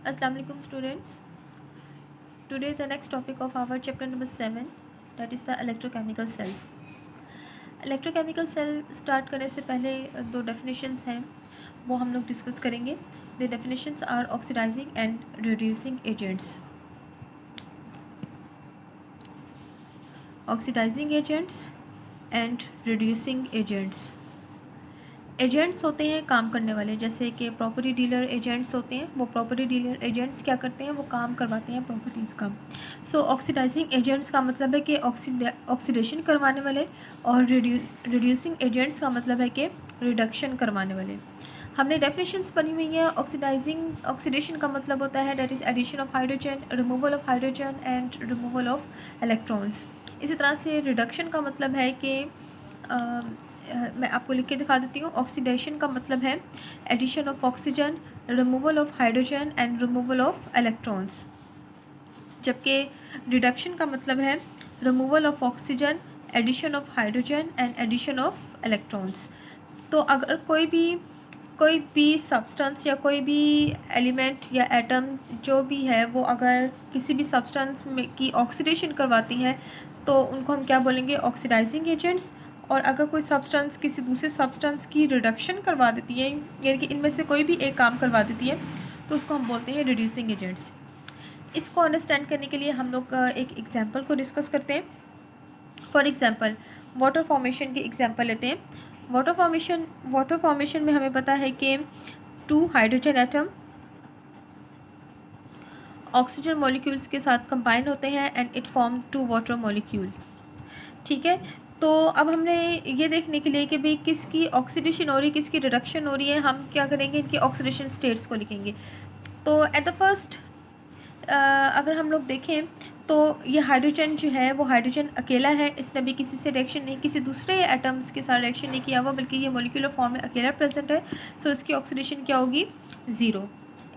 Assalamu alaikum students. Today the next topic of our chapter number 7, that is the electrochemical cell. Electrochemical cell start करने से पहले दो definitions हैं वो हम लोग discuss करेंगे. The definitions are oxidizing and reducing agents. Oxidizing agents and reducing agents. Agents होते हैं काम करने वाले, जैसे कि प्रॉपर्टी डीलर एजेंट्स होते हैं. वो प्रॉपर्टी डीलर एजेंट्स क्या करते हैं, वो काम करवाते हैं प्रॉपर्टीज़ का. सो ऑक्सीडाइजिंग एजेंट्स का मतलब है कि ऑक्सीडेशन करवाने वाले, और रिड्यूसिंग एजेंट्स का मतलब है कि रिडक्शन करवाने वाले. हमने डेफिनेशंस पढ़ी हुई हैं. ऑक्सीडेशन का मतलब होता है that is addition of hydrogen, removal of hydrogen and removal of electrons. इसी तरह से रिडक्शन का मतलब है कि मैं आपको लिख के दिखा देती हूँ. ऑक्सीडेशन का मतलब है addition of oxygen, removal of hydrogen and removal of electrons. जबकि रिडक्शन का मतलब है removal of oxygen, addition of hydrogen and addition of electrons. तो अगर कोई भी सब्सटेंस या कोई भी एलिमेंट या एटम जो भी है वो अगर किसी भी सब्सटेंस में की ऑक्सीडेशन करवाती है तो उनको हम क्या बोलेंगे, ऑक्सीडाइजिंग एजेंट्स. और अगर कोई सब्सटेंस किसी दूसरे सब्सटेंस की रिडक्शन करवा देती है, यानी कि इनमें से कोई भी एक काम करवा देती है, तो उसको हम बोलते हैं रिड्यूसिंग एजेंट्स. इसको अंडरस्टैंड करने के लिए हम लोग एक एग्जांपल को डिस्कस करते हैं. फॉर एग्जांपल वाटर फॉर्मेशन की एग्जांपल लेते हैं. वाटर फॉर्मेशन में हमें पता है कि 2 हाइड्रोजन एटम ऑक्सीजन मॉलिक्यूल्स के साथ कंबाइन होते हैं and it form 2 water molecule. ठीक है. तो अब हमने ये देखने के लिए कि भाई किसकी ऑक्सीडेशन हो रही है, किसकी रिडक्शन हो रही है, हम क्या करेंगे, इनकी ऑक्सीडेशन स्टेट्स को लिखेंगे. तो एट द फर्स्ट अगर हम लोग देखें तो ये हाइड्रोजन जो है वो हाइड्रोजन अकेला है. इसने भी किसी से रिएक्शन नहीं, किसी दूसरे एटम्स के साथ रिएक्शन नहीं किया हुआ, बल्कि ये मॉलिक्यूलर फॉर्म में अकेला प्रेजेंट है. सो इसकी ऑक्सीडेशन क्या होगी, 0.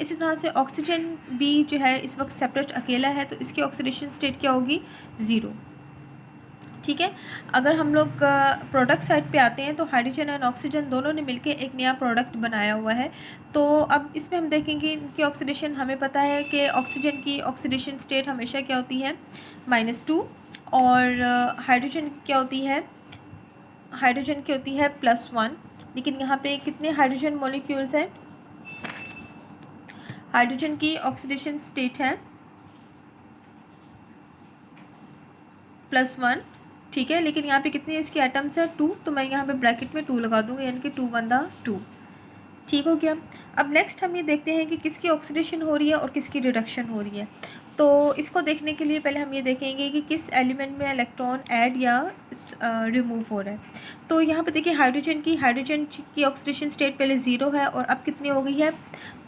इसी तरह से ऑक्सीजन भी जो है इस वक्त सेपरेट अकेला है, तो इसकी ऑक्सीडेशन स्टेट क्या होगी, 0. ठीक है. अगर हम लोग प्रोडक्ट साइड पे आते हैं तो हाइड्रोजन एंड ऑक्सीजन दोनों ने मिलकर एक नया प्रोडक्ट बनाया हुआ है. तो अब इसमें हम देखेंगे इनकी ऑक्सीडेशन. हमें पता है कि ऑक्सीजन की ऑक्सीडेशन स्टेट हमेशा क्या होती है, -2. और हाइड्रोजन की क्या होती है, हाइड्रोजन की होती है +1. लेकिन यहाँ पे कितने हाइड्रोजन मॉलिक्यूल्स हैं, हाइड्रोजन की ऑक्सीडेशन स्टेट है +1. ठीक है. लेकिन यहाँ पे कितने इसके एटम्स हैं, 2. तो मैं यहाँ पे ब्रैकेट में 2 लगा दूँगी, यानी कि 2 × 2. ठीक हो गया. अब नेक्स्ट हम ये देखते हैं कि किसकी ऑक्सीडेशन हो रही है और किसकी रिडक्शन हो रही है. तो इसको देखने के लिए पहले हम ये देखेंगे कि किस एलिमेंट में इलेक्ट्रॉन ऐड या रिमूव हो रहा है. तो यहाँ पे देखिए हाइड्रोजन की ऑक्सीडेशन स्टेट पहले 0 है और अब कितनी हो गई है,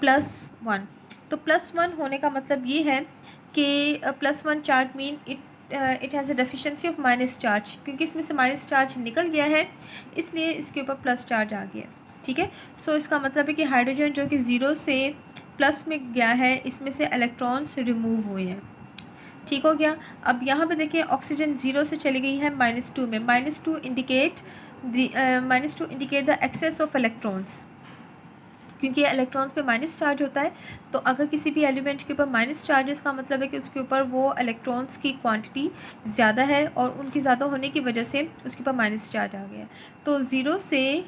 +1. तो +1 होने का मतलब ये है कि +1 charge mean it has a deficiency of minus charge, क्योंकि इसमें से माइनस चार्ज निकल गया है इसलिए इसके ऊपर प्लस चार्ज आ गया. ठीक है. सो इसका मतलब है कि हाइड्रोजन जो कि 0 से प्लस में गया है, इसमें से इलेक्ट्रॉन्स रिमूव हुए हैं. ठीक हो गया. अब यहाँ पे देखिए ऑक्सीजन 0 से चली गई है -2 में. -2 indicate the excess of electrons, क्योंकि इलेक्ट्रॉन्स पे माइनस चार्ज होता है. तो अगर किसी भी एलिमेंट के ऊपर माइनस चार्ज है, इसका मतलब है कि उसके ऊपर वो इलेक्ट्रॉन्स की क्वांटिटी ज़्यादा है और उनकी ज़्यादा होने की वजह से उसके ऊपर माइनस चार्ज आ गया. तो 0 से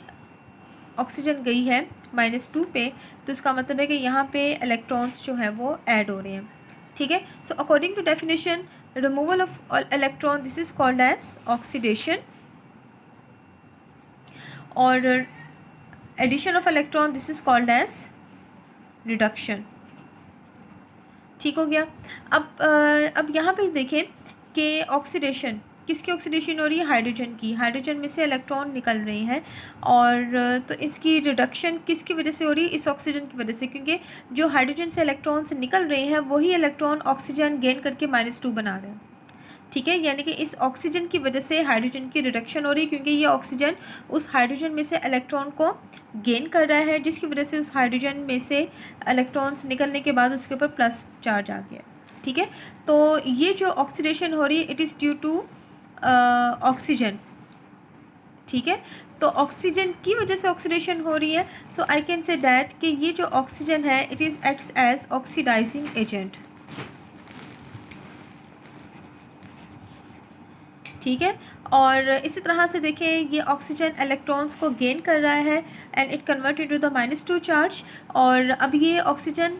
ऑक्सीजन गई है -2 पे, तो इसका मतलब है कि यहाँ पे इलेक्ट्रॉन्स जो हैं वो ऐड हो रहे हैं. ठीक है. So according to definition, removal of electron this is called as oxidation, और addition of electron this is called as reduction. ठीक हो गया. अब यहाँ पे देखें कि ऑक्सीडेशन, किसकी ऑक्सीडेशन हो रही है, हाइड्रोजन की. हाइड्रोजन में से इलेक्ट्रॉन निकल रहे हैं, और तो इसकी रिडक्शन किसकी वजह से हो रही है, इस ऑक्सीजन की वजह से, क्योंकि जो हाइड्रोजन से इलेक्ट्रॉन्स निकल रहे हैं वही इलेक्ट्रॉन ऑक्सीजन गेन करके -2 बना रहे हैं. ठीक है. यानी कि इस ऑक्सीजन की वजह से हाइड्रोजन की रिडक्शन हो रही है, क्योंकि ये ऑक्सीजन उस हाइड्रोजन में से इलेक्ट्रॉन को गेन कर रहा है, जिसकी वजह से उस हाइड्रोजन में से इलेक्ट्रॉन्स निकलने के बाद उसके ऊपर प्लस चार्ज आ गया. ठीक है. तो ये जो ऑक्सीडेशन हो रही है it is due to oxygen. ठीक है. तो ऑक्सीजन की वजह से ऑक्सीडेशन हो रही है, so I can say that कि ये जो ऑक्सीजन है it is acts as oxidising agent. ठीक है, और इसी तरह से देखें ये ऑक्सीजन इलेक्ट्रॉन्स को गेन कर रहा है and it convert into the -2 charge, और अब ये ऑक्सीजन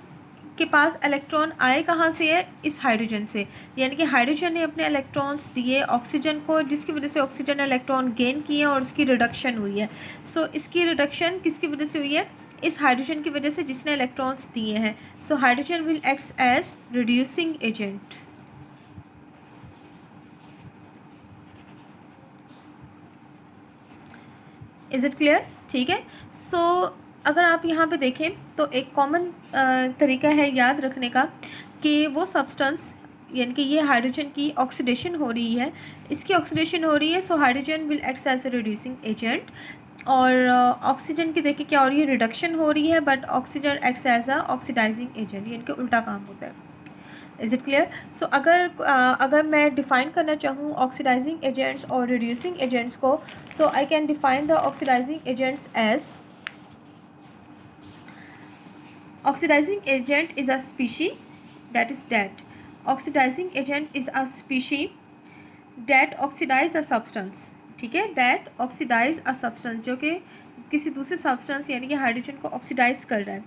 के पास इलेक्ट्रॉन आए कहाँ से है, इस हाइड्रोजन से, यानी कि हाइड्रोजन ने अपने इलेक्ट्रॉन्स दिए ऑक्सीजन को, जिसकी वजह से ऑक्सीजन इलेक्ट्रॉन गेन किए और उसकी रिडक्शन हुई है। सो इसकी रिडक्शन किसकी वजह से हुई है, इस हाइड्रोजन की वजह से जिसने इलेक्ट्रॉन्स दिए हैं। So hydrogen will acts as reducing agent. Is it clear? ठीक है, सो अगर आप यहाँ पे देखें तो एक कॉमन तरीका है याद रखने का कि वो सब्सटेंस, यानी कि ये हाइड्रोजन की ऑक्सीडेशन हो रही है, इसकी ऑक्सीडेशन हो रही है, so hydrogen will act as a reducing agent, और ऑक्सीजन की देखिए क्या हो रही है, रिडक्शन हो रही है, but oxygen acts as a oxidising agent, यानी कि उल्टा काम होता है। Is it clear? सो अगर मैं डिफ़ाइन करना चाहूँ ऑक्सीडाइजिंग एजेंट्स और रिड्यूसिंग एजेंट्स को, so I can define the oxidizing agents as oxidizing agent is a species that is that oxidizing agent is a species that oxidize a substance। ठीक है, that oxidize a substance, जो कि किसी दूसरे substance यानी कि hydrogen को oxidise कर रहा है।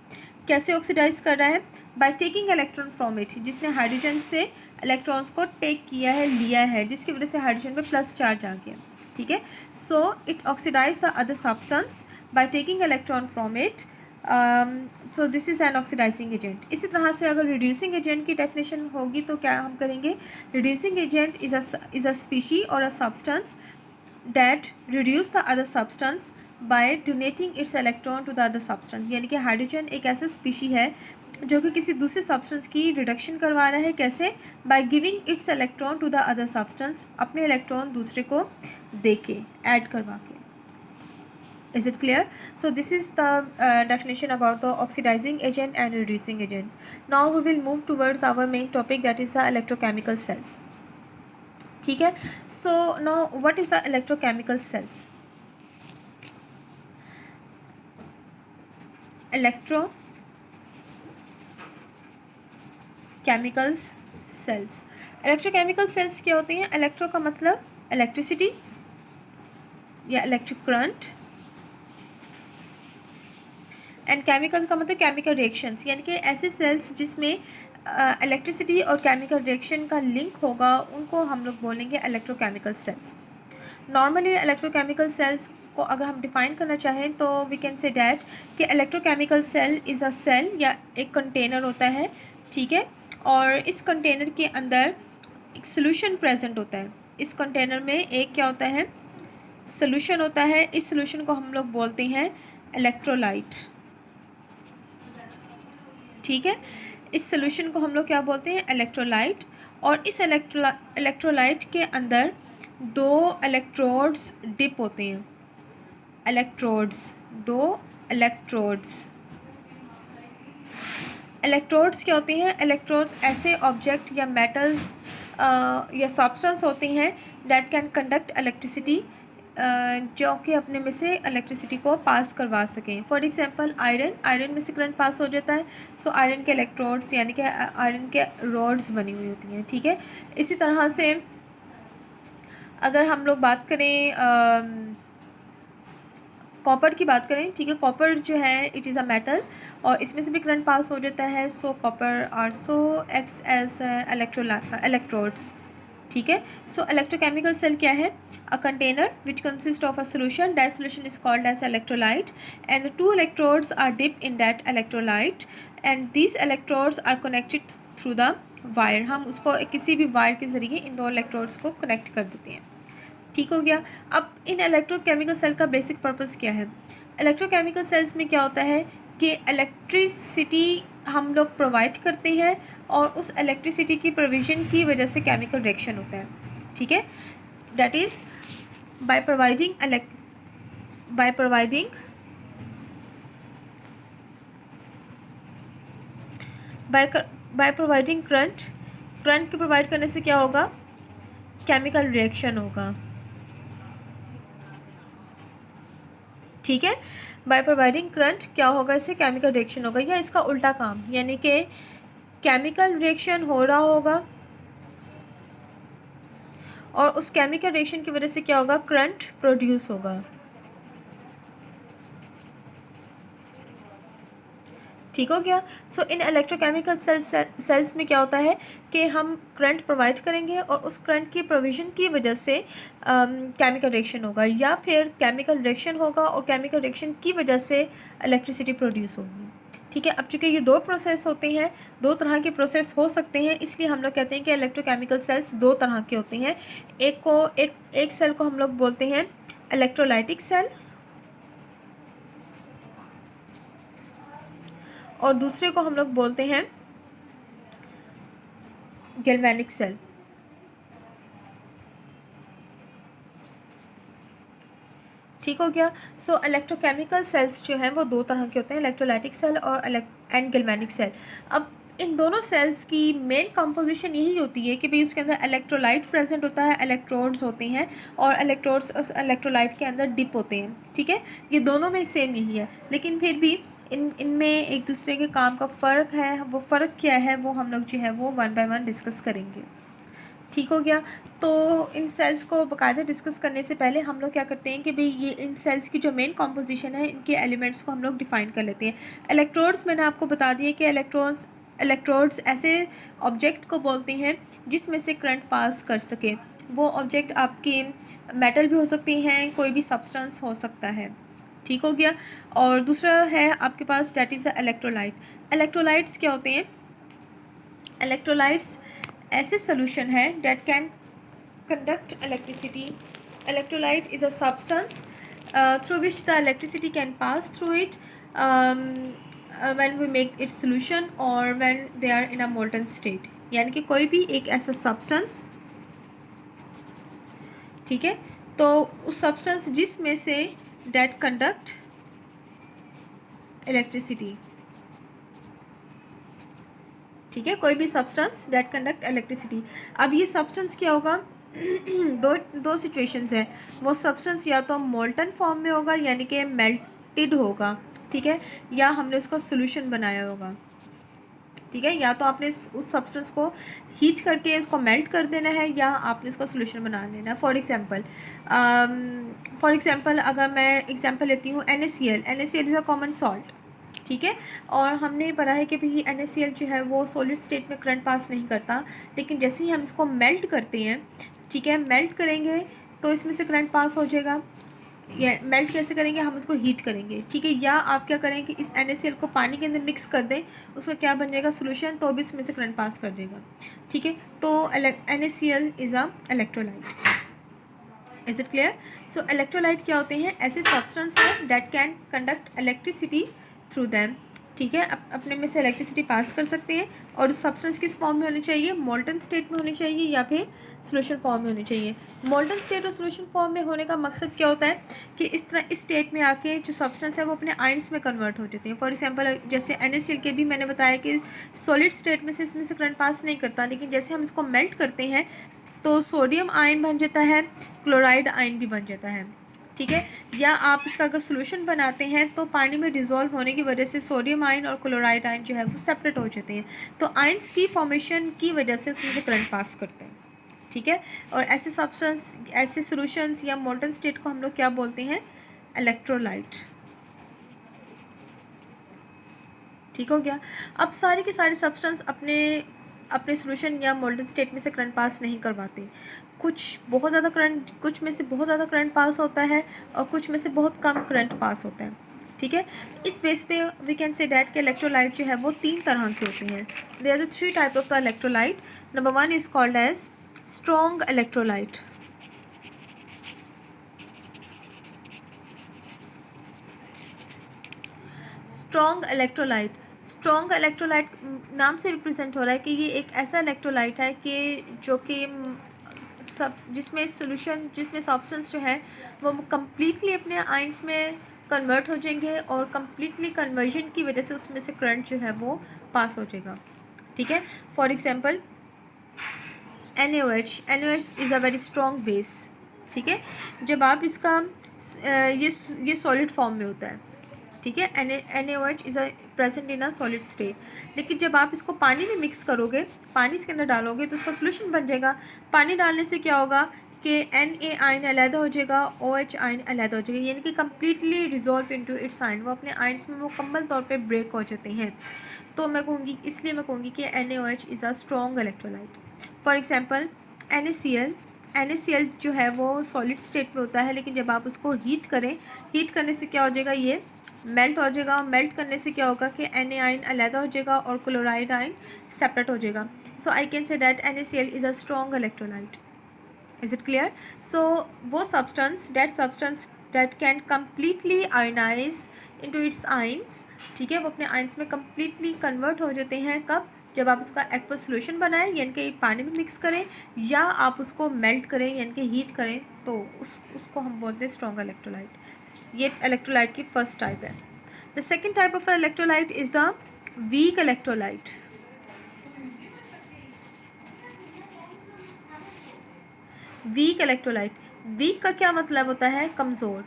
कैसे ऑक्सीडाइज कर रहा है, bye taking electron from it, जिसने हाइड्रोजन से इलेक्ट्रॉन्स को टेक किया है, लिया है, जिसकी वजह से हाइड्रोजन में प्लस चार्ज आ गया। ठीक है, so it oxidise the other substance by taking electron from it, so this is an oxidising agent. इसी तरह से अगर रिड्यूसिंग एजेंट की डेफिनेशन होगी तो क्या हम करेंगे, reducing agent is a species or a substance that reduce the other substance by donating its electron to the other substance, यानी कि हाइड्रोजन एक ऐसा स्पीशी है जो कि किसी दूसरे सब्सटेंस की रिडक्शन करवा रहा है। कैसे, by giving its electron to the other substance, अपने इलेक्ट्रॉन दूसरे को दे के, ऐड करवा के। Is it clear? So this is the definition about the oxidizing agent and reducing agent. Now we will move towards our main topic, that is the electrochemical cells. ठीक है, so now what is the electrochemical cells? electrochemical cells, electrochemical cells क्या होती हैं, electro का मतलब electricity या electric current, and chemical का मतलब केमिकल रिएक्शंस, यानी कि ऐसे सेल्स जिसमें इलेक्ट्रिसिटी और केमिकल रिएक्शन का लिंक होगा उनको हम लोग बोलेंगे electrochemical cells. Normally electrochemical cells को अगर हम डिफ़ाइन करना चाहें तो वी कैन से डैट कि electrochemical cell is a cell या एक कंटेनर होता है। ठीक है, और इस कंटेनर के अंदर एक सोल्यूशन प्रेजेंट होता है। इस कंटेनर में एक क्या होता है, सोल्यूशन होता है। इस सोल्यूशन को हम लोग बोलते हैं इलेक्ट्रोलाइट। ठीक है, इस सोल्यूशन को हम लोग क्या बोलते हैं, इलेक्ट्रोलाइट। और इस इलेक्ट्रोलाइट के अंदर दो इलेक्ट्रोड्स डिप होते हैं, दो इलेक्ट्रोड्स क्या होते हैं, इलेक्ट्रोड्स ऐसे ऑब्जेक्ट या मेटल या सब्सटेंस होते हैं दैट कैन कंडक्ट इलेक्ट्रिसिटी, जो कि अपने में से इलेक्ट्रिसिटी को पास करवा सकें। फॉर एग्जांपल आयरन में से करंट पास हो जाता है, सो आयरन के इलेक्ट्रोड्स यानी कि आयरन के रोड्स बनी हुई होती हैं। ठीक है, इसी तरह से अगर हम लोग बात करें कॉपर की बात करें, ठीक है, कॉपर जो है इट इज़ अ मेटल और इसमें से भी करंट पास हो जाता है, so copper also acts as electrodes. ठीक है, सो इलेक्ट्रोकेमिकल सेल क्या है, a container which consist of a solution, that solution is called as electrolyte and two electrodes are dip in that electrolyte and these electrodes are connected through the wire. हम उसको किसी भी wire के ज़रिए इन दो electrodes को connect कर देते हैं। ठीक हो गया। अब इन इलेक्ट्रोकेमिकल सेल का बेसिक पर्पस क्या है, इलेक्ट्रोकेमिकल सेल्स में क्या होता है कि इलेक्ट्रिसिटी हम लोग प्रोवाइड करते हैं और उस इलेक्ट्रिसिटी की प्रोविज़न की वजह से केमिकल रिएक्शन होता है। ठीक है, that is by providing current के प्रोवाइड करने से क्या होगा, केमिकल रिएक्शन होगा। ठीक है। बाय प्रोवाइडिंग करंट क्या होगा, इससे केमिकल रिएक्शन होगा, या इसका उल्टा काम, यानी कि केमिकल रिएक्शन हो रहा होगा और उस केमिकल रिएक्शन की वजह से क्या होगा, करंट प्रोड्यूस होगा। ठीक हो गया। सो इन इलेक्ट्रोकेमिकल सेल्स में क्या होता है कि हम करंट प्रोवाइड करेंगे और उस करंट की प्रोविज़न की वजह से केमिकल रिएक्शन होगा, या फिर केमिकल रिएक्शन होगा और केमिकल रिएक्शन की वजह से इलेक्ट्रिसिटी प्रोड्यूस होगी। ठीक है। अब चूँकि ये दो प्रोसेस होते हैं, दो तरह के प्रोसेस हो सकते हैं, इसलिए हम लोग कहते हैं कि इलेक्ट्रोकेमिकल सेल्स दो तरह के होते हैं। एक सेल को हम लोग बोलते हैं इलेक्ट्रोलाइटिक सेल और दूसरे को हम लोग बोलते हैं गैल्वेनिक सेल। ठीक हो गया। सो इलेक्ट्रोकेमिकल सेल्स जो हैं वो दो तरह के होते हैं, इलेक्ट्रोलाइटिक सेल और एंड गैल्वेनिक सेल। अब इन दोनों सेल्स की मेन कंपोजिशन यही होती है कि भाई उसके अंदर इलेक्ट्रोलाइट प्रेजेंट होता है, इलेक्ट्रोड्स होते हैं और इलेक्ट्रोड्स उस इलेक्ट्रोलाइट के अंदर डिप होते हैं। ठीक है, ये दोनों में सेम यही है, लेकिन फिर भी इनमें एक दूसरे के काम का फ़र्क है। वो फ़र्क क्या है वो हम लोग जो है वो वन बाय वन डिस्कस करेंगे। ठीक हो गया। तो इन सेल्स को बाकायदा डिस्कस करने से पहले हम लोग क्या करते हैं कि भाई ये इन सेल्स की जो मेन कॉम्पोजिशन है, इनके एलिमेंट्स को हम लोग डिफ़ाइन कर लेते हैं। इलेक्ट्रोड्स मैंने आपको बता दिया कि इलेक्ट्रोड्स ऐसे ऑब्जेक्ट को बोलते हैं जिसमें से करंट पास कर सके। वो ऑब्जेक्ट आपके मेटल भी हो सकते हैं, कोई भी सब्सटेंस हो सकता है। ठीक हो गया। और दूसरा है आपके पास डेट इज़ इलेक्ट्रोलाइट। इलेक्ट्रोलाइट्स क्या होते हैं? इलेक्ट्रोलाइट्स ऐसे सोल्यूशन है date can conduct electricity. Electrolyte is a substance through which the electricity can pass through it when we make its solution or when they are in a molten state. यानी कि कोई भी एक ऐसा substance, ठीक है, तो उस substance जिसमें से that conduct electricity, ठीक है, कोई भी सब्सटेंस दैट कंडक्ट इलेक्ट्रिसिटी। अब ये सब्सटेंस क्या होगा, दो सिचुएशंस हैं। वो सब्सटेंस या तो मोल्टन फॉर्म में होगा यानी कि मेल्टेड होगा, ठीक है, या हमने उसका सोल्यूशन बनाया होगा। ठीक है, या तो आपने उस सब्सटेंस को हीट करके उसको मेल्ट कर देना है या आपने उसका सोल्यूशन बना लेना है। फॉर एग्जांपल अगर मैं एग्जांपल लेती हूँ NaCl। NaCl is a common salt, ठीक है, और हमने पढ़ा है कि भाई NaCl जो है वो सॉलिड स्टेट में करंट पास नहीं करता, लेकिन जैसे ही हम इसको मेल्ट करते हैं, ठीक है, मेल्ट करेंगे तो इसमें से करंट पास हो जाएगा। या मेल्ट कैसे करेंगे, हम उसको हीट करेंगे, ठीक है, या आप क्या करें कि इस NaCl को पानी के अंदर मिक्स कर दें, उसका क्या बन जाएगा सोल्यूशन, तो भी उसमें से करंट पास कर देगा। ठीक है, तो NaCl is a electrolyte. Is it clear? So electrolyte क्या होते हैं? ऐसे सब्सटेंस हैं that can conduct electricity through them. ठीक है, अपने में से इलेक्ट्रिसिटी पास कर सकते हैं और सब्सटेंस किस फॉर्म में होनी चाहिए? मोल्टन स्टेट में होनी चाहिए या फिर सोल्यूशन फॉर्म में होनी चाहिए। मोल्टन स्टेट और सोल्यूशन फॉर्म में होने का मकसद क्या होता है कि इस तरह इस स्टेट में आके जो सब्सटेंस है वो अपने आयंस में कन्वर्ट हो जाते हैं। फॉर एग्जांपल जैसे NaCl के भी मैंने बताया कि सॉलिड स्टेट में से इसमें से करंट पास नहीं करता, लेकिन जैसे हम इसको मेल्ट करते हैं तो सोडियम आयन बन जाता है, क्लोराइड आयन भी बन जाता है। ठीक है, या आप इसका अगर सोल्यूशन बनाते हैं तो पानी में डिज़ोल्व होने की वजह से सोडियम आयन और क्लोराइड आयन जो है वो सेपरेट हो जाते हैं, तो आयंस की फॉर्मेशन की वजह से उसमें से करंट पास करते हैं। ठीक है, और ऐसे सब्सटेंस, ऐसे सॉल्यूशंस या मोल्टन स्टेट को हम लोग क्या बोलते हैं? इलेक्ट्रोलाइट। ठीक हो गया। अब सारे के सारे सब्सटेंस अपने सोल्यूशन या मोल्टन स्टेट में से करंट पास नहीं करवाते। कुछ में से बहुत ज़्यादा करंट पास होता है और कुछ में से बहुत कम करंट पास होता है। ठीक है, इस बेस पे वी कैन से डैट के इलेक्ट्रोलाइट जो है वो तीन तरह के होते हैं। There are the three type of the electrolyte. Number one is called as strong electrolyte. Strong electrolyte नाम से रिप्रेजेंट हो रहा है कि ये एक ऐसा इलेक्ट्रोलाइट है कि जो कि जिसमें सब्सटेंस जो है वो कम्प्लीटली अपने आयंस में कन्वर्ट हो जाएंगे और कम्प्लीटली कन्वर्जन की वजह से उसमें से करंट जो है वो पास हो जाएगा। ठीक है, for example NaOH is a very strong base. ठीक है। जब आप इसका ये सॉलिड फॉर्म में होता है, ठीक है, NaOH is present in a solid state. लेकिन जब आप इसको पानी में मिक्स करोगे, पानी इसके अंदर डालोगे तो उसका सोल्यूशन बन जाएगा। पानी डालने से क्या होगा कि Na आयन अलहदा हो जाएगा, OH आयन अलहदा हो जाएगा, यानी कि completely resolve into its ion, वो अपने आयन्स में मुकम्मल तौर पे ब्रेक हो जाते हैं। तो मैं कहूँगी, इसलिए मैं कहूँगी कि NaOH is a strong electrolyte. For example NaCl जो है वो सॉलिड स्टेट में होता है, लेकिन जब आप उसको हीट करें, हीट करने से क्या हो जाएगा, ये मेल्ट हो जाएगा। मेल्ट करने से क्या होगा कि Na आयन अलहदा हो जाएगा और क्लोराइड आयन सेपरेट हो जाएगा। So I can say that NaCl is a strong electrolyte. Is it clear? So वो substance that can completely ionize into its ions, ठीक है, वो अपने आइंस में कम्प्लीटली कन्वर्ट हो जाते हैं। कब? जब आप उसका एक्वस सोल्यूशन बनाएं, यानी कि पानी में मिक्स करें, या आप उसको मेल्ट करें यानी कि हीट करें, तो उसको हम बोलते हैं स्ट्रॉन्ग इलेक्ट्रोलाइट। ये इलेक्ट्रोलाइट की फर्स्ट टाइप है। The second type of electrolyte is the weak electrolyte. Weak electrolyte, weak का क्या मतलब होता है? कमज़ोर,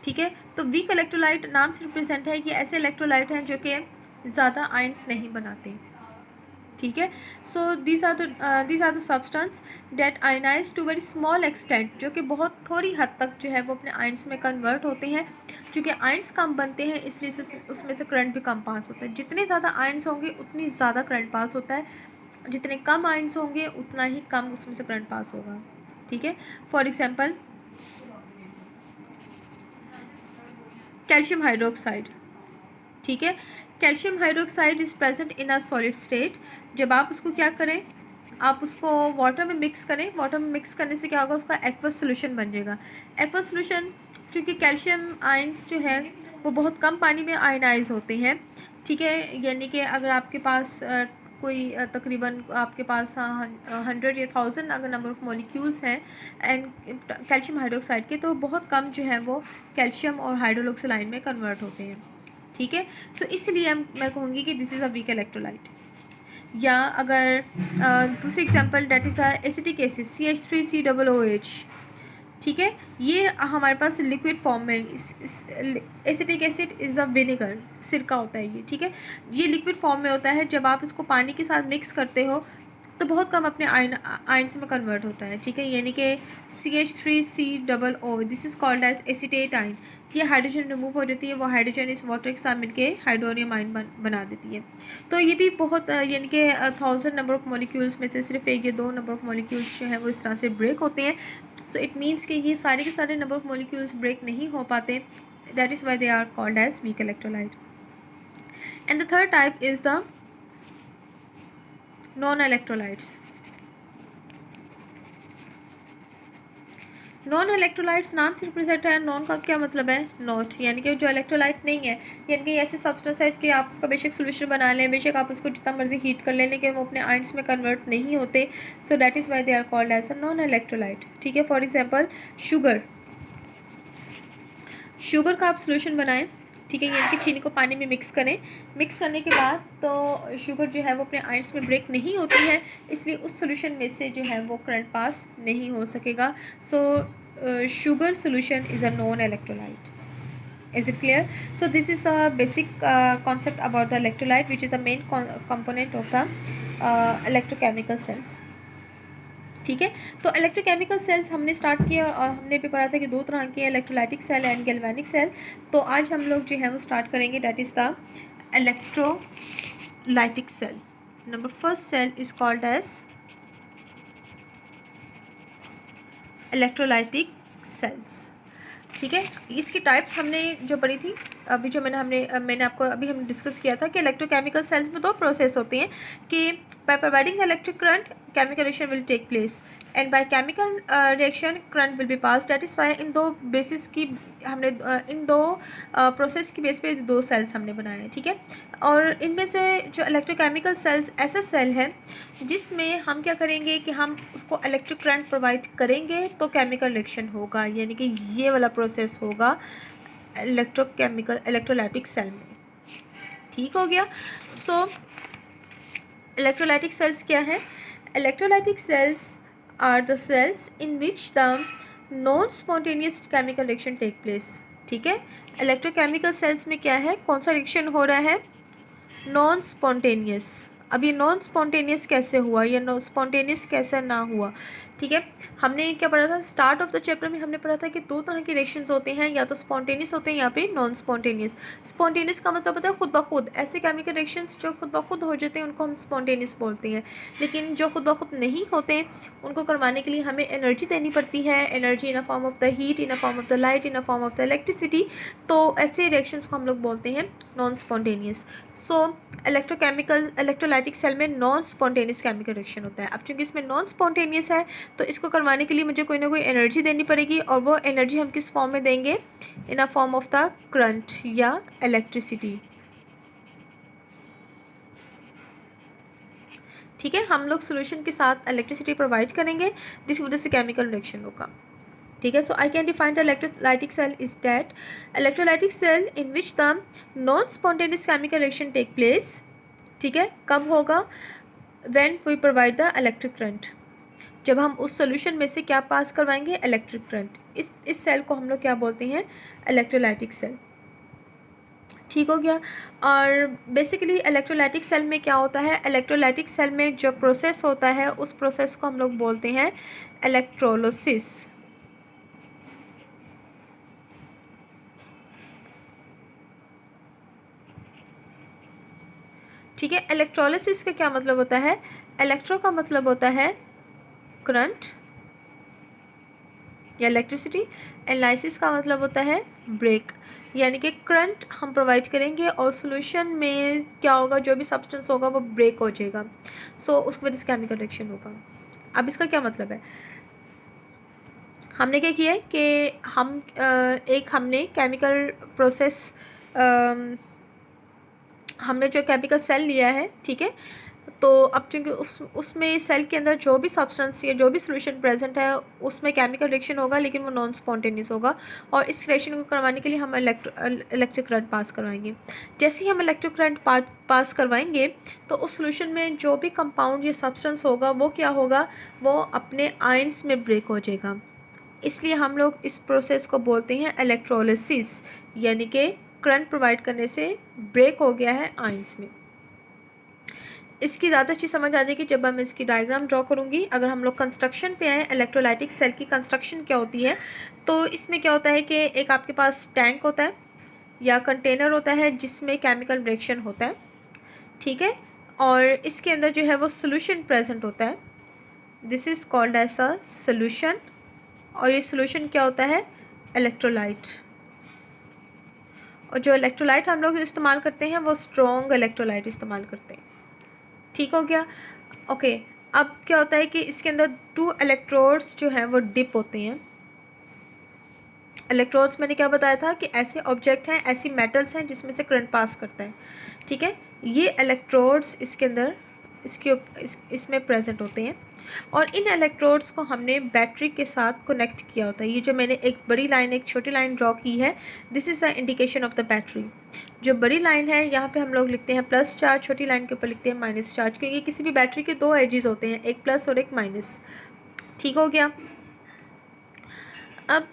ठीक है। तो वीक इलेक्ट्रोलाइट नाम से रिप्रेजेंट है कि ऐसे इलेक्ट्रोलाइट हैं जो कि ज़्यादा आयंस नहीं बनाते, ठीक है। So these are the substance that ionise to very small extent, जो कि बहुत थोड़ी हद तक जो है वो अपने आयंस में कन्वर्ट होते हैं। चूँकि आयंस कम बनते हैं, इसलिए उसमें से करंट भी कम पास होता है। जितने ज़्यादा आयंस होंगे उतनी ज़्यादा करंट पास होता है, जितने कम आयंस होंगे उतना ही कम उसमें से करंट पास होगा, ठीक है। फॉर एग्जाम्पल कैल्शियम हाइड्रोक्साइड, ठीक है। Calcium hydroxide is present in a solid state. जब आप उसको क्या करें, आप उसको वाटर में मिक्स करें, वाटर में मिक्स करने से क्या होगा, उसका एक्वस सोल्यूशन बन जाएगा। एक्वस सोल्यूशन, चूँकि कैल्शियम आयंस जो है वो बहुत कम पानी में आयनाइज होते हैं, ठीक है। यानी कि अगर आपके पास कोई तकरीबन आपके पास 100 या 1000 अगर नंबर ऑफ़ मॉलिक्यूल्स हैं एंड कैल्शियम हाइड्रोक्साइड के, तो बहुत कम जो है वो कैल्शियम और हाइड्रोक्सिल आयन में कन्वर्ट होते हैं, ठीक है। सो इसलिए मैं कहूँगी कि this is a weak electrolyte. या अगर दूसरी example that is acetic acid CH3COOH, ठीक है। ये हमारे पास लिक्विड फॉर्म में, acetic acid is a vinegar, सिरका होता है ये, ठीक है। ये लिक्विड फॉर्म में होता है। जब आप इसको पानी के साथ मिक्स करते हो तो बहुत कम अपने आयन्स में कन्वर्ट होता है, ठीक है। यानी कि CH3COO, this is called as acetate ion. ये हाइड्रोजन रिमूव हो जाती है, वो हाइड्रोजन इस वाटर के साथ मिलकर हाइड्रोनियम आयन बना देती है। तो ये भी बहुत यानी कि 1000 नंबर ऑफ़ मॉलिक्यूल्स में से सिर्फ एक या दो नंबर ऑफ़ मॉलिक्यूल्स जो हैं वो इस तरह से ब्रेक होते हैं। सो इट मीन्स कि ये सारे के सारे नंबर ऑफ़ मॉलिक्यूल्स ब्रेक नहीं हो पाते। That is why they are called as weak electrolyte. And the third type is the non electrolytes. Non electrolytes नाम से रिप्रेजेंट है। नॉन का क्या मतलब है? नॉट, यानी कि जो इलेक्ट्रोलाइट नहीं है, यानी कि ऐसे सब्सटेंस है कि आप उसका बेशक सोल्यूशन बना लें, बेशक आप उसको जितना मर्जी हीट कर लें, लेकिन वो अपने आयंस में कन्वर्ट नहीं होते। So that is why they are called as a non electrolyte, ठीक है। फॉर एग्जाम्पल शुगर, शुगर का आप सोल्यूशन बनाएं, ठीक है, यानी कि चीनी को पानी में मिक्स करें। मिक्स करने के बाद तो शुगर जो है वो अपने आयंस में ब्रेक नहीं होती है, इसलिए उस सोल्यूशन में से जो है वो करंट पास नहीं हो सकेगा। सो sugar solution is a non electrolyte. Is it clear? So this is the basic concept about the electrolyte, which is the main component of the electrochemical cells, ठीक है। तो इलेक्ट्रोकेमिकल सेल्स हमने start किया और हमने भी पढ़ा था कि दो तरह के electrolytic cell and galvanic cell. तो आज हम लोग जो है वो स्टार्ट करेंगे, that is the electrolytic cell. Number first cell is called as electrolytic cells, ठीक है। इसकी टाइप्स हमने जो पढ़ी थी अभी, जो मैंने आपको अभी हम डिस्कस किया था कि इलेक्ट्रोकेमिकल सेल्स में दो प्रोसेस होती हैं कि by providing electric current chemical reaction will take place and by chemical reaction current will be pass. That is why in दो बेसिस की हमने इन दो प्रोसेस की बेस पे दो सेल्स हमने बनाए हैं, ठीक है। और इनमें से जो इलेक्ट्रोकेमिकल सेल्स ऐसा सेल है जिसमें हम क्या करेंगे कि हम उसको इलेक्ट्रिक करंट प्रोवाइड करेंगे तो केमिकल रिएक्शन होगा, यानी कि ये वाला प्रोसेस होगा इलेक्ट्रोलाइटिक सेल में, ठीक हो गया। सो इलेक्ट्रोलाइटिक सेल्स क्या है? Electrolytic cells are the cells in which the non spontaneous chemical reaction take place. ठीक है, इलेक्ट्रोकेमिकल सेल्स में क्या है, कौन सा रिएक्शन हो रहा है, नॉन स्पॉन्टेनियस। अब ये नॉन स्पॉन्टेनियस कैसे हुआ या नॉन स्पॉन्टेनियस कैसे ना हुआ। ठीक है, हमने क्या पढ़ा था स्टार्ट ऑफ द चैप्टर में, हमने पढ़ा था कि दो तरह के रिएक्शंस होते हैं, या तो स्पॉन्टेनियस होते हैं या पे नॉन स्पॉन्टेनियस। स्पॉन्टेनियस का मतलब होता है खुद ब खुद, ऐसे केमिकल रिएक्शंस जो खुद ब खुद हो जाते हैं उनको हम स्पॉन्टेनियस बोलते हैं। लेकिन जो खुद ब खुद नहीं होते उनको करवाने के लिए हमें एनर्जी देनी पड़ती है, energy in a form of the heat, in a form of the light, in a form of the electricity. तो ऐसे रिएक्शंस को हम लोग बोलते हैं नॉन स्पॉन्टेनियस। सो इलेक्ट्रोलाइटिक सेल में नॉन स्पॉन्टेनियस केमिकल रिएक्शन होता है। अब चूंकि इसमें नॉन स्पॉन्टेनियस है तो इसको करवाने के लिए मुझे कोई ना कोई एनर्जी देनी पड़ेगी, और वो एनर्जी हम किस फॉर्म में देंगे, in a form of the current या इलेक्ट्रिसिटी। ठीक है, हम लोग सोल्यूशन के साथ इलेक्ट्रिसिटी प्रोवाइड करेंगे जिसकी वजह से केमिकल रिएक्शन होगा। ठीक है, so I can define the electrolytic cell is that electrolytic cell in which the non spontaneous chemical reaction take place. ठीक है, कब होगा, when we provide the electric current, जब हम उस सोल्यूशन में से क्या पास करवाएंगे, इलेक्ट्रिक करंट। इस सेल को हम लोग क्या बोलते हैं, इलेक्ट्रोलाइटिक सेल। ठीक हो गया। और बेसिकली इलेक्ट्रोलाइटिक सेल में क्या होता है, इलेक्ट्रोलाइटिक सेल में जो प्रोसेस होता है उस प्रोसेस को हम लोग बोलते हैं इलेक्ट्रोलिसिस। ठीक है, इलेक्ट्रोलिसिस का क्या मतलब होता है, इलेक्ट्रो का मतलब होता है करंट या इलेक्ट्रिसिटी, एनालिसिस का मतलब होता है ब्रेक, यानी कि करंट हम प्रोवाइड करेंगे और सॉल्यूशन में क्या होगा, जो भी सब्सटेंस होगा वो ब्रेक हो जाएगा। सो उसकी वजह से केमिकल रिएक्शन होगा। अब इसका क्या मतलब है, हमने क्या किया है कि हमने केमिकल प्रोसेस, हमने जो केमिकल सेल लिया है, ठीक है, तो अब चूँकि उसमें सेल के अंदर जो भी सब्सटेंस या जो भी सोल्यूशन प्रेजेंट है उसमें केमिकल रिएक्शन होगा, लेकिन वो नॉन स्पॉन्टेनियस होगा। और इस रिएक्शन को करवाने के लिए हम इलेक्ट्रिक करंट पास करवाएंगे। जैसे ही हम इलेक्ट्रिक करंट पास करवाएंगे तो उस सोल्यूशन में जो भी कंपाउंड या सब्सटेंस होगा वो क्या होगा, वो अपने आयंस में ब्रेक हो जाएगा। इसलिए हम लोग इस प्रोसेस को बोलते हैं इलेक्ट्रोलिसिस, यानी कि करंट प्रोवाइड करने से ब्रेक हो गया है आयंस में। इसकी ज़्यादा अच्छी समझ आ जाएगी जब मैं इसकी डायग्राम ड्रॉ करूँगी। अगर हम लोग कंस्ट्रक्शन पे आए, इलेक्ट्रोलाइटिक सेल की कंस्ट्रक्शन क्या होती है, तो इसमें क्या होता है कि एक आपके पास टैंक होता है या कंटेनर होता है जिसमें केमिकल रिएक्शन होता है। ठीक है, और इसके अंदर जो है वो सोल्यूशन प्रेजेंट होता है, this is called as a solution. और ये सोल्यूशन क्या होता है, इलेक्ट्रोलाइट। और जो इलेक्ट्रोलाइट हम लोग इस्तेमाल करते हैं वो स्ट्रॉन्ग इलेक्ट्रोलाइट इस्तेमाल करते हैं। ठीक हो गया, ओके। अब क्या होता है कि इसके अंदर 2 इलेक्ट्रोड्स जो हैं वो डिप होते हैं। इलेक्ट्रोड्स मैंने क्या बताया था कि ऐसे ऑब्जेक्ट हैं, ऐसी मेटल्स हैं जिसमें से करंट पास करता है। ठीक है, ये इलेक्ट्रोड्स इसके अंदर इसमें प्रेजेंट होते हैं। और इन इलेक्ट्रोड्स को हमने बैटरी के साथ कनेक्ट किया होता है। ये जो मैंने एक बड़ी लाइन एक छोटी लाइन ड्रॉ की है, this is the indication of the battery. जो बड़ी लाइन है यहाँ पे हम लोग लिखते हैं प्लस चार्ज, छोटी लाइन के ऊपर लिखते हैं माइनस चार्ज, क्योंकि किसी भी बैटरी के 2 एजेस होते हैं, एक प्लस और एक माइनस। ठीक हो गया। अब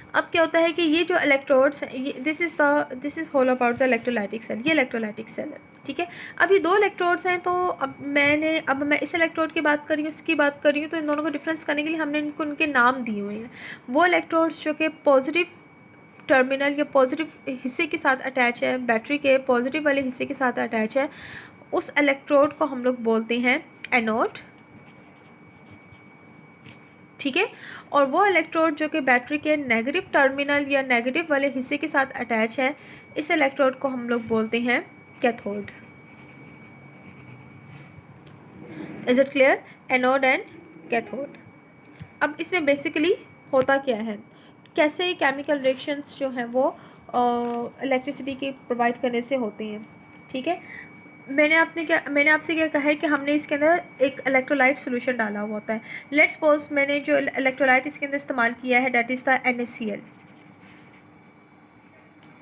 अब क्या होता है कि ये जो इलेक्ट्रोड्स हैं, ये this is whole about the electrolytic cell. ये इलेक्ट्रोलाइटिक सेल है। ठीक है, अब ये 2 इलेक्ट्रोड्स हैं, तो अब मैं इस इलेक्ट्रोड की बात कर रही हूँ, इसकी बात कर रही हूँ, तो इन दोनों को डिफरेंस करने के लिए हमने इनको उनके नाम दिए हुए हैं। वो इलेक्ट्रोड्स जो कि पॉजिटिव टर्मिनल या पॉजिटिव हिस्से के साथ अटैच है, बैटरी के पॉजिटिव वाले हिस्से के साथ अटैच है, उस इलेक्ट्रोड को हम लोग बोलते हैं एनोड। ठीक है, और वो इलेक्ट्रोड जो कि बैटरी के नेगेटिव टर्मिनल या नेगेटिव वाले हिस्से के साथ अटैच है, इस इलेक्ट्रोड को हम लोग बोलते हैं cathode. Is it clear, anode and cathode. अब इसमें बेसिकली होता क्या है, कैसे केमिकल रिएक्शंस जो हैं वो इलेक्ट्रिसिटी की प्रोवाइड करने से होते हैं। ठीक है, मैंने आपसे क्या कहा है कि हमने इसके अंदर एक इलेक्ट्रोलाइट सोल्यूशन डाला हुआ होता है। लेट्स सपोज मैंने जो इलेक्ट्रोलाइट इसके अंदर इस्तेमाल किया है दैट इज़ द NaCl।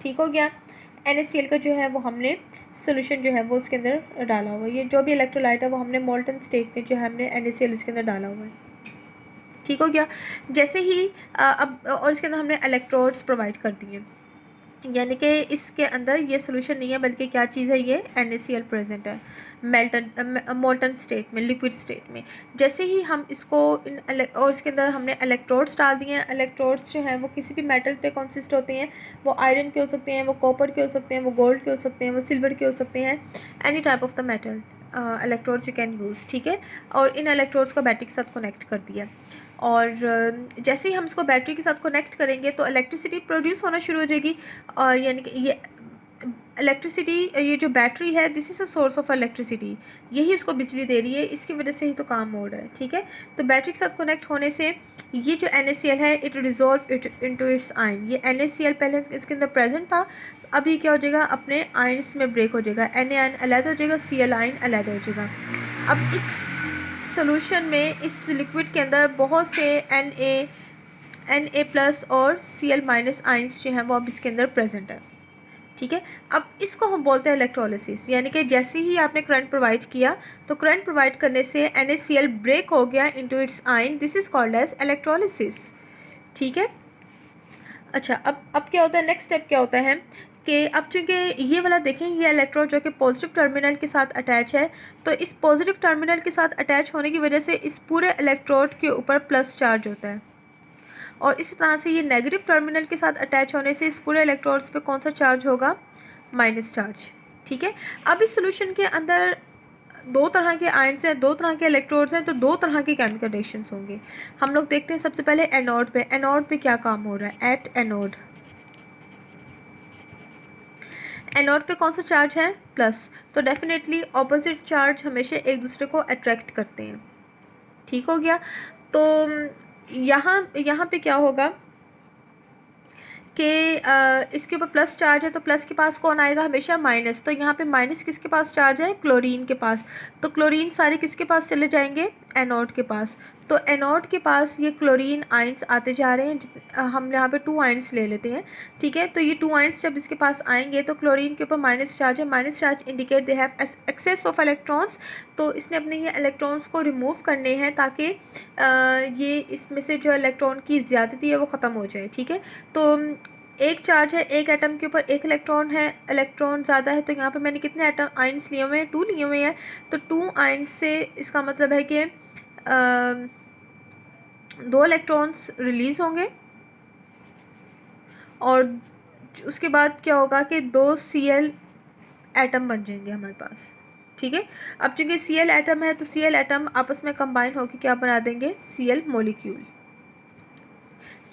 ठीक हो गया, NaCl का जो है वो हमने सोल्यूशन जो है वो उसके अंदर डाला हुआ है। ये जो भी इलेक्ट्रोलाइट है वो हमने मोल्टन स्टेट में जो है हमने NaCl उसके अंदर डाला हुआ है। ठीक हो गया। जैसे ही अब और इसके अंदर हमने इलेक्ट्रोड्स प्रोवाइड कर दिए, यानी कि इसके अंदर ये सोल्यूशन नहीं है बल्कि क्या चीज़ है, ये NaCl प्रेजेंट है मोल्टन स्टेट में, लिक्विड स्टेट में। जैसे ही हम इसको और इसके अंदर हमने इलेक्ट्रोड्स डाल दिए हैं। इलेक्ट्रोड्स जो हैं वो किसी भी मेटल पे कंसिस्ट होते हैं, वो आयरन के हो सकते हैं, वो कॉपर के हो सकते हैं, वो गोल्ड के हो सकते हैं, वो सिल्वर के हो सकते हैं, any type of the metal electrodes you can use. ठीक है, और इन इलेक्ट्रोड्स को बैटरी के साथ कनेक्ट कर दिया, और जैसे ही हम इसको बैटरी के साथ कनेक्ट करेंगे तो इलेक्ट्रिसिटी प्रोड्यूस होना शुरू हो जाएगी। और यानी कि ये इलेक्ट्रिसिटी, ये जो बैटरी है this is a source of electricity, यही इसको बिजली दे रही है, इसकी वजह से ही तो काम हो रहा है। ठीक है, तो बैटरी के साथ कनेक्ट होने से ये जो NaCl है it resolve it into its ion. ये NaCl पहले इसके अंदर प्रेजेंट था, अब ये क्या हो जाएगा, अपने आयन्स में ब्रेक हो जाएगा। Na आयन अलग हो जाएगा, Cl आयन अलग हो जाएगा। अब इस सोल्यूशन में, इस लिक्विड के अंदर बहुत से Na+ और Cl- आइंस जो हैं वो अब इसके अंदर प्रेजेंट है। ठीक है, अब इसको हम बोलते हैं इलेक्ट्रोलिसिस, यानी कि जैसे ही आपने करंट प्रोवाइड किया तो करंट प्रोवाइड करने से NaCl ब्रेक हो गया into its ion, this is called as electrolysis. ठीक है, अच्छा अब क्या होता है, नेक्स्ट स्टेप क्या होता है कि अब चूँकि ये वाला देखें, ये इलेक्ट्रोड जो कि पॉजिटिव टर्मिनल के साथ अटैच है, तो इस पॉजिटिव टर्मिनल के साथ अटैच होने की वजह से इस पूरे इलेक्ट्रोड के ऊपर प्लस चार्ज होता है, और इस तरह से ये नेगेटिव टर्मिनल के साथ अटैच होने से इस पूरे इलेक्ट्रोड्स पे कौन सा चार्ज होगा, माइनस चार्ज। ठीक है, अब इस सोल्यूशन के अंदर दो तरह के आयन्स हैं, दो तरह के इलेक्ट्रोड्स हैं, तो दो तरह के केमिकल रिएक्शंस होंगे। हम लोग देखते हैं सबसे पहले एनोड पे। एनोड पे क्या काम हो रहा है, एट एनोड, एनोड पे कौन सा चार्ज है, प्लस, तो डेफिनेटली ऑपोजिट चार्ज हमेशा एक दूसरे को अट्रैक्ट करते हैं। ठीक हो गया, तो यहाँ पे क्या होगा कि इसके ऊपर प्लस चार्ज है, तो प्लस के पास कौन आएगा, हमेशा माइनस। तो यहाँ पे माइनस किसके पास चार्ज है, क्लोरीन के पास, तो क्लोरीन सारे किसके पास चले जाएंगे, एनोड के पास। तो एनोड के पास ये क्लोरीन आइंस आते जा रहे हैं, हम यहाँ पे 2 आइंस ले लेते हैं। ठीक है, तो ये 2 आइंस जब इसके पास आएंगे तो क्लोरीन के ऊपर माइनस चार्ज है, minus charge indicate they have excess of electrons, तो इसने अपने ये इलेक्ट्रॉन्स को रिमूव करने हैं ताकि ये इसमें से जो इलेक्ट्रॉन की ज़्यादती है वो ख़त्म हो जाए। ठीक है, तो एक चार्ज है, एक एटम के ऊपर एक इलेक्ट्रॉन है, इलेक्ट्रॉन ज़्यादा है, तो यहाँ पे मैंने कितने एटम आइंस लिए हुए हैं, 2 लिए हुए हैं, तो 2 आइंस से इसका मतलब है कि 2 इलेक्ट्रॉन्स रिलीज़ होंगे, और उसके बाद क्या होगा कि 2 Cl एटम बन जाएंगे हमारे पास। ठीक है, अब चूँकि Cl एटम है तो Cl एटम आपस में कंबाइन होकर क्या बना देंगे, Cl मॉलिक्यूल।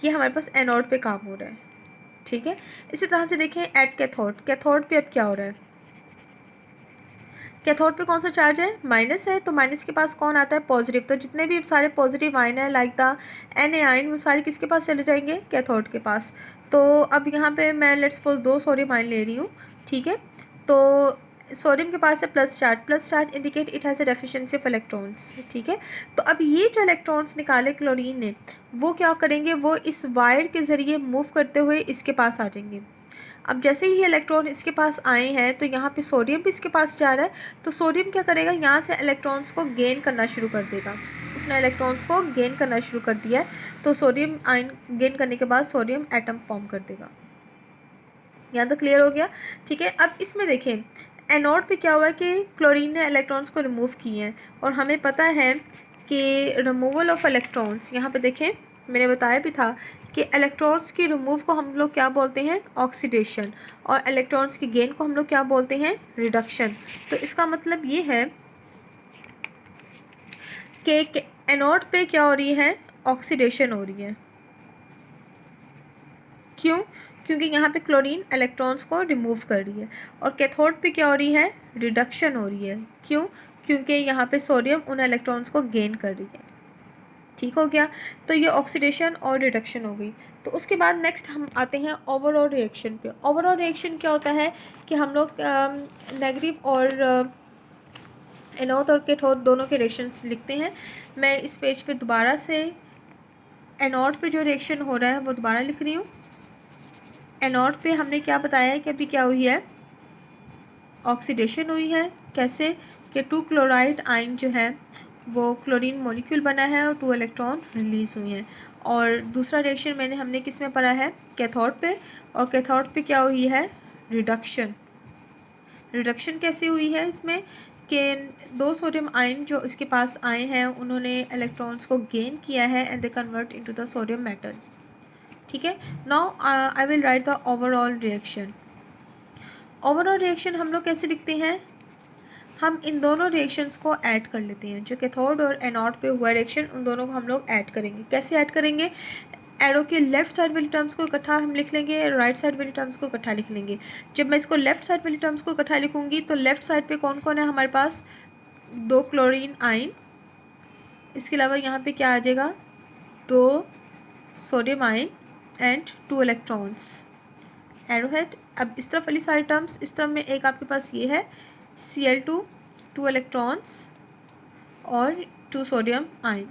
ये हमारे पास एनोड पे काम हो रहा है। ठीक है, इसी तरह से देखें एट कैथोड। कैथोड पे अब क्या हो रहा है, कैथोड पे कौन सा चार्ज है, माइनस है, तो माइनस के पास कौन आता है, पॉजिटिव। तो जितने भी सारे पॉजिटिव आयन है लाइक द Na आयन, वो सारे किसके पास चले जाएंगे, कैथोड के पास। तो अब यहाँ पे मैं लेट्स सपोज 2 सोडियम आयन ले रही हूँ। ठीक है, तो सोडियम के पास है plus charge, plus charge indicate it has a deficiency of electrons. ठीक है, तो अब ये जो इलेक्ट्रॉन्स निकाले क्लोरीन ने, वो क्या करेंगे, वो इस वायर के ज़रिए मूव करते हुए इसके पास आ जाएंगे। अब जैसे ही इलेक्ट्रॉन इसके पास आए हैं तो यहाँ पे सोडियम भी इसके पास जा रहा है, तो सोडियम क्या करेगा, यहाँ से इलेक्ट्रॉन्स को गेन करना शुरू कर देगा। उसने इलेक्ट्रॉन्स को गेन करना शुरू कर दिया है, तो सोडियम आयन गेन करने के बाद सोडियम एटम फॉर्म कर देगा। यहाँ तक क्लियर हो गया। ठीक है, अब इसमें देखें एनोड पे क्या हुआ है कि क्लोरीन ने इलेक्ट्रॉन्स को रिमूव किए हैं, और हमें पता है कि रिमूवल ऑफ इलेक्ट्रॉन्स, यहाँ पे देखें मैंने बताया भी था कि इलेक्ट्रॉन्स की रिमूव को हम लोग क्या बोलते हैं, ऑक्सीडेशन, और इलेक्ट्रॉन्स की गेन को हम लोग क्या बोलते हैं, रिडक्शन। तो इसका मतलब ये है कि एनोड पे क्या हो रही है, ऑक्सीडेशन हो रही है। क्यों, क्योंकि यहाँ पे क्लोरीन इलेक्ट्रॉन्स को रिमूव कर रही है, और कैथोड पे क्या हो रही है, रिडक्शन हो रही है। क्यों, क्योंकि यहाँ पे सोडियम उन इलेक्ट्रॉन्स को गेन कर रही है। ठीक हो गया, तो ये ऑक्सीडेशन और रिडक्शन हो गई। तो उसके बाद नेक्स्ट हम आते हैं ओवरऑल रिएक्शन पे। ओवरऑल रिएक्शन क्या होता है कि हम लोग नेगेटिव और एनोड और कैथोड दोनों के रिएक्शंस लिखते हैं। मैं इस पेज पे दोबारा से एनोड पे जो रिएक्शन हो रहा है वो दोबारा लिख रही हूँ। एनोड पे हमने क्या बताया है कि अभी क्या हुई है, ऑक्सीडेशन हुई है, कैसे कि 2 क्लोराइड आयन जो है वो क्लोरीन मॉलिक्यूल बना है और 2 इलेक्ट्रॉन रिलीज़ हुए हैं। और दूसरा रिएक्शन हमने किस में पढ़ा है, कैथोड पे, और कैथोड पे क्या हुई है, रिडक्शन। रिडक्शन कैसे हुई है इसमें कि 2 सोडियम आयन जो इसके पास आए हैं उन्होंने इलेक्ट्रॉन्स को गेन किया है and they convert into the sodium metal. ठीक है, now I will write the overall reaction. Overall reaction हम लोग कैसे लिखते हैं, हम इन दोनों रिएक्शंस को ऐड कर लेते हैं। जो कैथोड और एनोड पे हुआ रिएक्शन, उन दोनों को हम लोग ऐड करेंगे। कैसे ऐड करेंगे, एरो के लेफ्ट साइड वाली टर्म्स को इकट्ठा हम लिख लेंगे, राइट साइड वाली टर्म्स को इकट्ठा लिख लेंगे। जब मैं इसको लेफ्ट साइड वाली टर्म्स को इकट्ठा लिखूंगी तो लेफ्ट साइड पे कौन कौन है हमारे पास, 2 क्लोरीन आयन, इसके अलावा यहाँ पे क्या आ जाएगा, 2 sodium ion and 2 electrons, arrowhead. अब इस तरफ वाली सारी टर्म्स, इस तरफ में एक आपके पास ये है Cl2, 2 इलेक्ट्रॉन्स और 2 सोडियम आयन।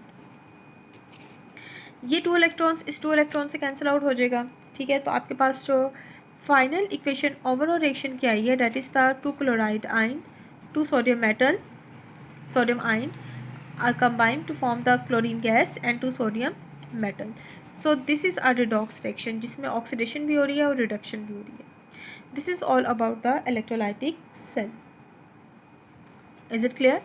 ये 2 इलेक्ट्रॉन्स इस 2 इलेक्ट्रॉन से कैंसिल आउट हो जाएगा। ठीक है, तो आपके पास जो फाइनल इक्वेशन ओवरऑल रिएक्शन की आई है, that is the 2 chloride ion, 2 sodium metal, sodium ion are combined to form the chlorine gas and 2 sodium metal. So this is a redox reaction जिसमें oxidation भी हो रही है और reduction भी हो रही है। This is all about the electrolytic cell. Is it clear?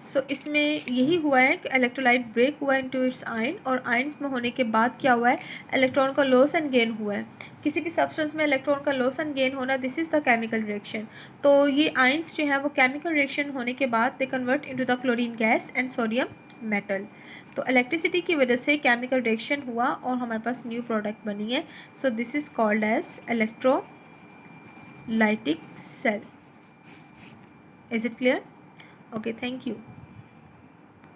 So इसमें यही हुआ है कि इलेक्ट्रोलाइट ब्रेक हुआ इनटू इट्स आयन, और आयन्स में होने के बाद क्या हुआ है, इलेक्ट्रॉन का लॉस एंड गेन हुआ है। किसी भी सब्सटेंस में इलेक्ट्रॉन का लॉस एंड गेन होना, this is the chemical reaction. तो ये आयन्स जो हैं वो केमिकल रिएक्शन होने के बाद they convert into the chlorine gas and sodium metal. तो इलेक्ट्रिसिटी की वजह से केमिकल रिएक्शन हुआ और हमारे पास न्यू प्रोडक्ट बनी है। So this is called as electrolytic cell. Is it clear? Okay, thank you.